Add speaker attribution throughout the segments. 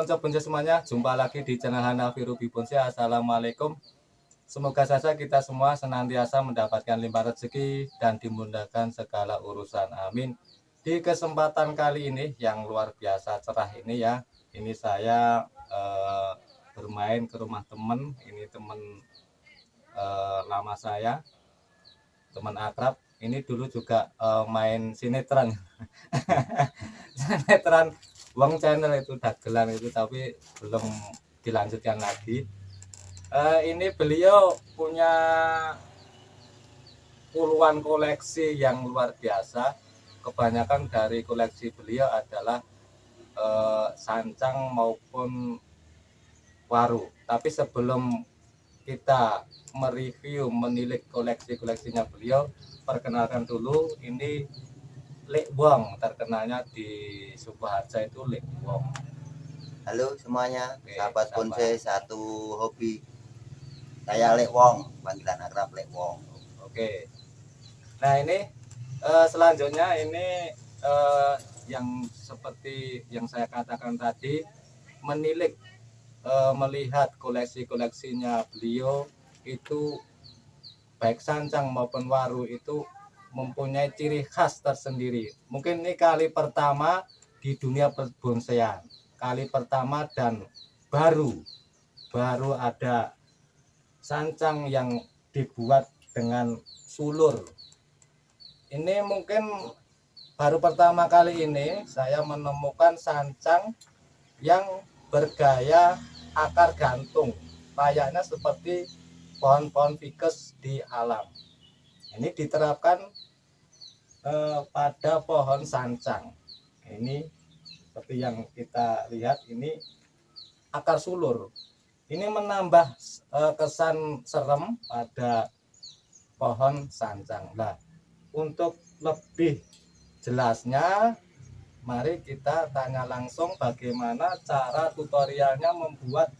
Speaker 1: konco benci semuanya, jumpa lagi di channel Hanafi Ruby Bonse. Assalamualaikum. Semoga saja kita semua senantiasa mendapatkan limpah rezeki dan dimudahkan segala urusan. Amin. Di kesempatan kali ini yang luar biasa cerah ini ya, ini saya bermain ke rumah temen. Ini temen lama saya, teman akrab. Ini dulu juga main sinetron. Sinetron Wong Channel itu dagelan itu, tapi belum dilanjutkan lagi. Ini beliau punya puluhan koleksi yang luar biasa. Kebanyakan dari koleksi beliau adalah sancang maupun waru. Tapi sebelum kita mereview, menilik koleksinya beliau, perkenalkan dulu, ini Lek Wong, terkenalnya di Sukoharjo itu Lek Wong.
Speaker 2: Halo semuanya,
Speaker 1: Oke,
Speaker 2: sahabat
Speaker 1: sahabat.
Speaker 2: bonsai satu hobi. Saya Lek Wong, panggilan akrab Lek Wong.
Speaker 1: Oke. Nah ini selanjutnya ini yang seperti yang saya katakan tadi, menilik melihat koleksinya beliau itu baik sancang maupun waru itu mempunyai ciri khas tersendiri. Mungkin ini kali pertama di dunia perbonsaian, kali pertama dan baru ada sancang yang dibuat dengan sulur. Ini mungkin baru pertama kali ini saya menemukan sancang yang bergaya akar gantung, layaknya seperti pohon-pohon ficus di alam. Ini diterapkan pada pohon sancang. Ini seperti yang kita lihat, ini akar sulur. Ini menambah kesan serem pada pohon sancang. Nah, untuk lebih jelasnya, mari kita tanya langsung bagaimana cara tutorialnya membuat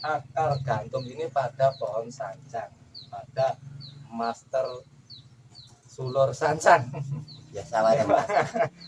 Speaker 1: akar gantung ini pada pohon sancang, pada master sulur sancang.
Speaker 2: Biasa aja mas,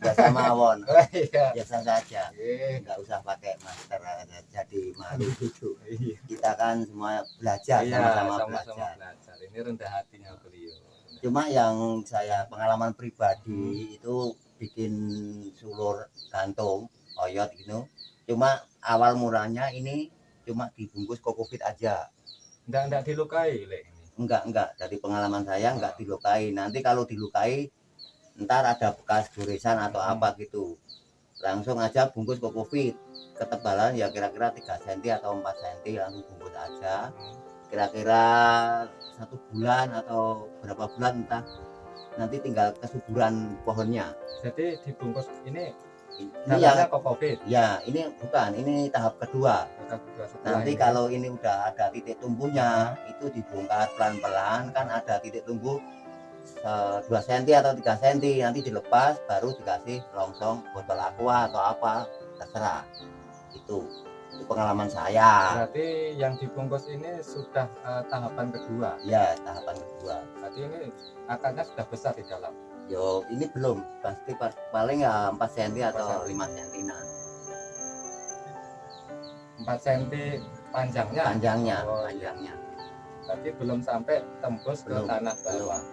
Speaker 2: biasa mawon,
Speaker 1: Iya.
Speaker 2: biasa saja,
Speaker 1: Iya.
Speaker 2: nggak usah pakai masker, jadi malu gitu. Kita kan semua belajar, sama-sama belajar.
Speaker 1: Ini rendah hatinya beliau.
Speaker 2: Cuma yang saya pengalaman pribadi itu bikin sulur gantung, oyot gitu. Cuma awal murahnya ini cuma dibungkus kokopit aja.
Speaker 1: Enggak dilukai, Lek.
Speaker 2: Enggak, dari pengalaman saya enggak dilukai. Nanti kalau dilukai ntar ada bekas goresan atau apa gitu, langsung aja bungkus kokopit, ketebalan ya kira-kira 3 cm atau 4 cm, langsung bungkus aja. Kira-kira 1 bulan atau berapa bulan entah, nanti tinggal kesuburan pohonnya.
Speaker 1: Jadi dibungkus ini
Speaker 2: yang
Speaker 1: kokopit.
Speaker 2: Ya, ini bukan, ini tahap kedua. Nanti ini, kalau ini udah ada titik tumbuhnya, itu dibongkar pelan-pelan, kan ada titik tumbuh 2 cm atau 3 cm, nanti dilepas baru dikasih longsong botol aqua atau apa, terserah. Itu pengalaman saya.
Speaker 1: Berarti yang dibungkus ini sudah tahapan kedua.
Speaker 2: Ya, tahapan kedua.
Speaker 1: Berarti ini akarnya sudah besar di dalam.
Speaker 2: Yo, ini belum, pasti paling ya 4 cm atau 5 cm.
Speaker 1: 4 cm panjangnya.
Speaker 2: Panjangnya.
Speaker 1: Tapi belum sampai tembus ke tanah bawah.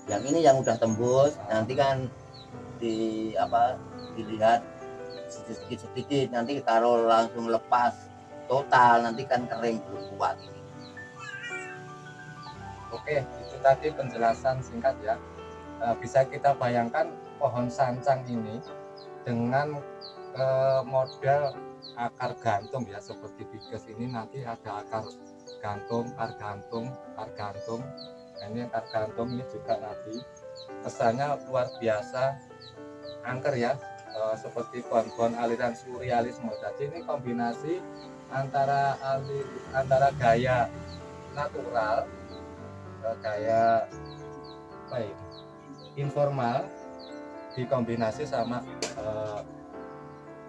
Speaker 2: Yang ini yang udah tembus, nanti kan dilihat sedikit-sedikit, nanti kalau langsung lepas total nanti kan kering, belum kuat ini.
Speaker 1: Oke, itu tadi penjelasan singkat ya. Bisa kita bayangkan pohon sancang ini dengan model akar gantung ya, seperti ficus ini nanti ada akar gantung. Nah, ini akar gantung ini juga nanti kesannya luar biasa angker ya, seperti pohon-pohon aliran surrealisme. Jadi ini kombinasi antara gaya natural, gaya informal dikombinasi sama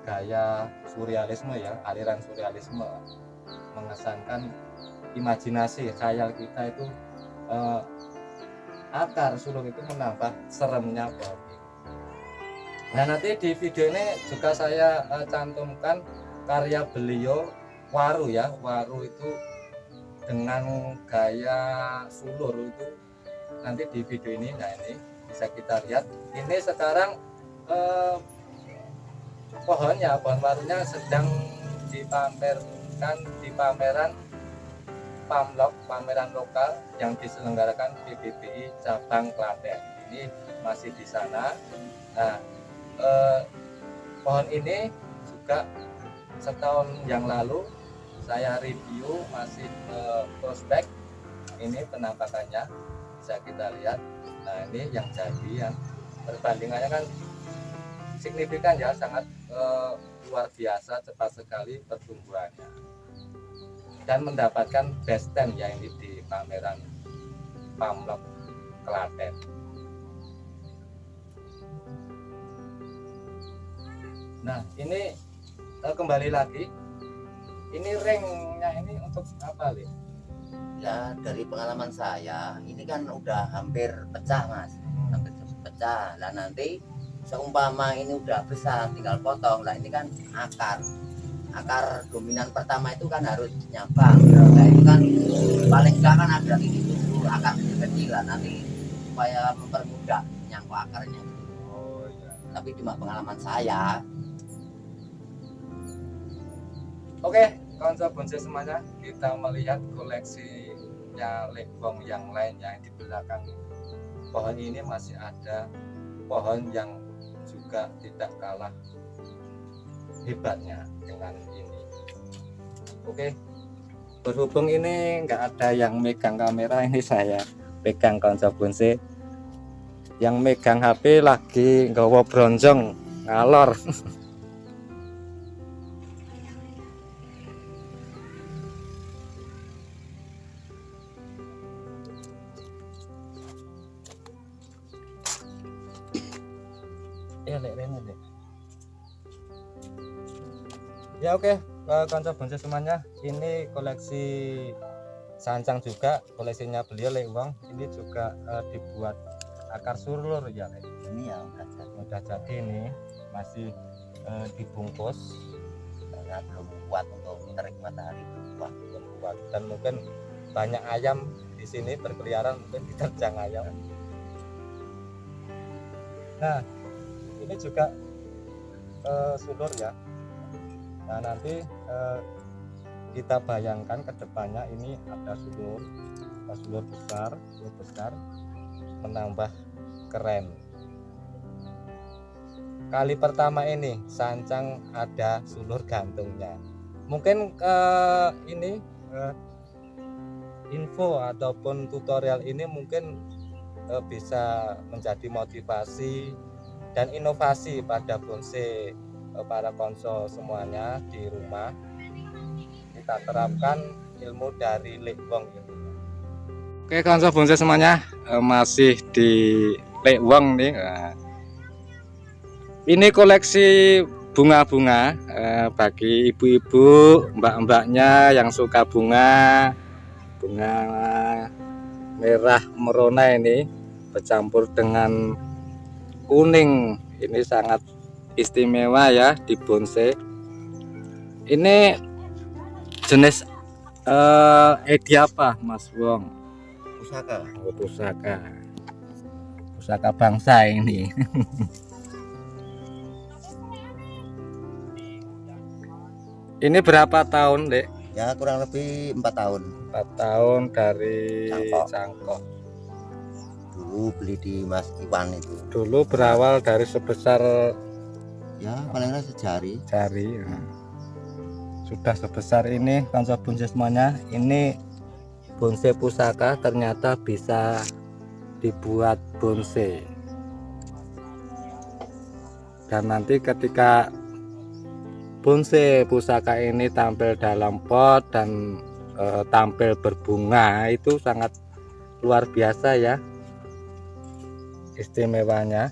Speaker 1: gaya surrealisme ya, aliran surrealisme, mengesankan imajinasi khayal kita itu. Akar sulur itu menambah seremnya pohon. Nah, nanti di video ini juga saya cantumkan karya beliau waru ya, waru itu dengan gaya sulur itu nanti di video ini. Nah ini bisa kita lihat, ini sekarang pohon warunya sedang dipamerkan di pameran Pamlok, pameran lokal yang diselenggarakan PBBI cabang Klaten. Ini masih di sana. Nah pohon ini juga setahun yang lalu saya review, masih prospek. Ini penampakannya bisa kita lihat. Nah ini yang jadi, yang perbandingannya kan signifikan ya, sangat luar biasa, cepat sekali pertumbuhannya dan mendapatkan best 10 ya ini di pameran Pamlok Klaten. Nah ini kembali lagi, ini ringnya ini untuk apa, Li?
Speaker 2: Ya dari pengalaman saya ini kan udah hampir pecah Mas, hampir pecah. Lah nanti seumpama ini udah besar tinggal potong. Lah ini kan akar dominan pertama itu kan harus nyabang. Nah itu kan paling enggak kan ada ini dulu akar kecil lah, nanti supaya mempermudah nyangkut akarnya.
Speaker 1: Oh iya.
Speaker 2: Tapi cuma pengalaman saya.
Speaker 1: Oke, kawan bonsai semuanya, kita melihat koleksinya Lebong yang lainnya di belakang pohon ini. Masih ada pohon yang juga tidak kalah hebatnya dengan ini. Oke, berhubung ini nggak ada yang megang kamera, ini saya pegang kawan bonsai. Yang megang HP lagi nggawa bronjong ngalor. Ya oke, kawan bonsai semuanya, ini koleksi sancang juga, koleksinya beliau Lewang. Ini juga dibuat akar sulur ya, Le.
Speaker 2: Ini ya
Speaker 1: Udah jadi, ini masih dibungkus
Speaker 2: karena belum kuat untuk terik matahari,
Speaker 1: belum kuat, dan mungkin banyak ayam di sini berkeliaran, mungkin diterjang ayam. Nah ini juga sulur ya. Nah nanti kita bayangkan ke depannya ini ada sulur besar menambah keren. Kali pertama ini sancang ada sulur gantungnya. Mungkin ini info ataupun tutorial ini mungkin bisa menjadi motivasi dan inovasi pada bonsai para konsol semuanya di rumah. Kita terapkan ilmu dari Lebong ini. Oke konsol bonsai semuanya, masih di Lebong nih. Nah, ini koleksi bunga-bunga bagi ibu-ibu, mbak-mbaknya yang suka bunga merah merona ini bercampur dengan kuning. Ini sangat istimewa ya di bonsai. Ini jenis edi apa Mas Wong?
Speaker 2: pusaka.
Speaker 1: Oh, pusaka bangsa ini. Ini berapa tahun, Dek?
Speaker 2: Ya kurang lebih 4 tahun.
Speaker 1: 4 tahun dari cangkok.
Speaker 2: Dulu beli di Mas Iwan itu.
Speaker 1: Dulu berawal dari sebesar
Speaker 2: Ya palingnya sejari.
Speaker 1: jari. Nah, sudah sebesar ini konsol bonsai semuanya. Ini bonsai pusaka ternyata bisa dibuat bonsai. Dan nanti ketika bonsai pusaka ini tampil dalam pot dan tampil berbunga, itu sangat luar biasa ya istimewanya,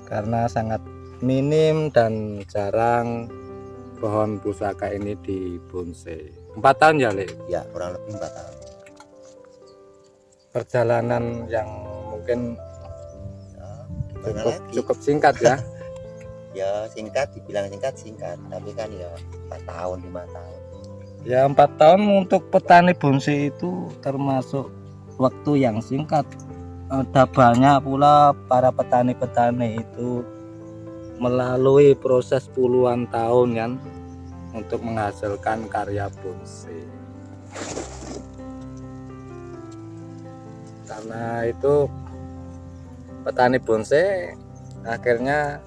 Speaker 1: karena sangat minim dan jarang pohon pusaka ini di bonsai. 4 tahun ya, Le?
Speaker 2: Ya kurang lebih 4 tahun.
Speaker 1: Perjalanan yang mungkin
Speaker 2: Ya,
Speaker 1: cukup singkat ya.
Speaker 2: Ya singkat, dibilang singkat, tapi kan ya 4 tahun 5 tahun.
Speaker 1: Ya 4 tahun untuk petani bonsai itu termasuk waktu yang singkat. Ada banyak pula para petani-petani itu melalui proses puluhan tahun kan untuk menghasilkan karya bonsai. Karena itu petani bonsai akhirnya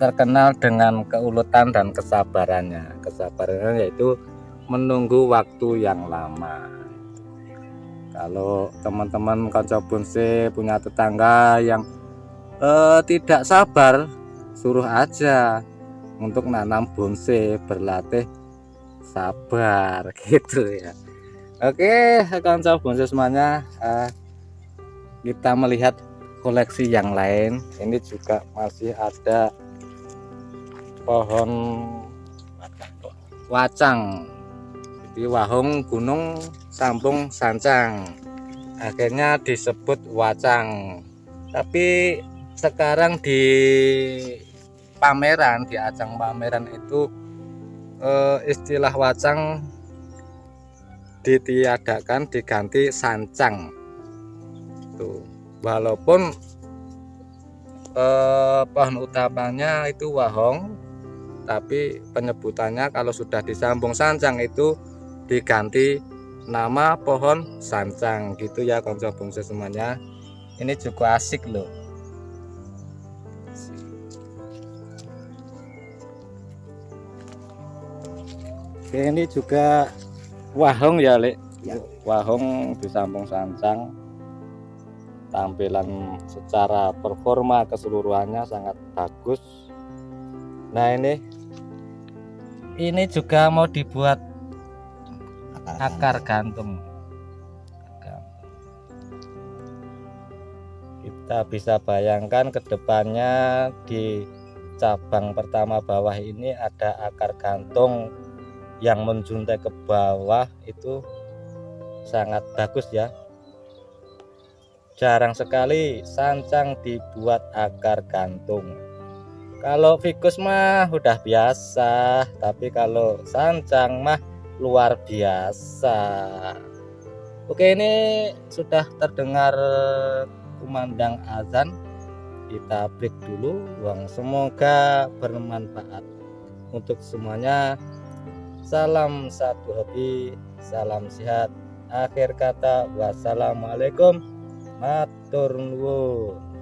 Speaker 1: terkenal dengan keuletan dan kesabarannya. Kesabarannya yaitu menunggu waktu yang lama. Kalau teman-teman kanca bonsai punya tetangga yang tidak sabar, suruh aja untuk nanam bonsai, berlatih sabar gitu ya. Oke, kanca bonsai semuanya, kita melihat koleksi yang lain. Ini juga masih ada pohon wacang, jadi wahong gunung sambung sancang, akhirnya disebut wacang. Tapi sekarang di pameran, di ajang pameran itu istilah wacang ditiadakan, diganti sancang tuh. Walaupun pohon utamanya itu wahong, tapi penyebutannya kalau sudah disambung sancang itu diganti nama pohon sancang gitu ya kanca bonsai semuanya. Ini juga asik loh. Oke, ini juga wahong ya Lek ya. Wahong disambung sancang, tampilan secara performa keseluruhannya sangat bagus. Nah ini juga mau dibuat akar gantung. Kita bisa bayangkan ke depannya di cabang pertama bawah ini ada akar gantung yang menjuntai ke bawah, itu sangat bagus ya. Jarang sekali sancang dibuat akar gantung. Kalau fikus mah udah biasa, tapi kalau sancang mah luar biasa. Oke, ini sudah terdengar kumandang azan. Kita break dulu. Semoga bermanfaat untuk semuanya. Salam satu hobi, salam sehat. Akhir kata, wassalamualaikum. Matur nuwun.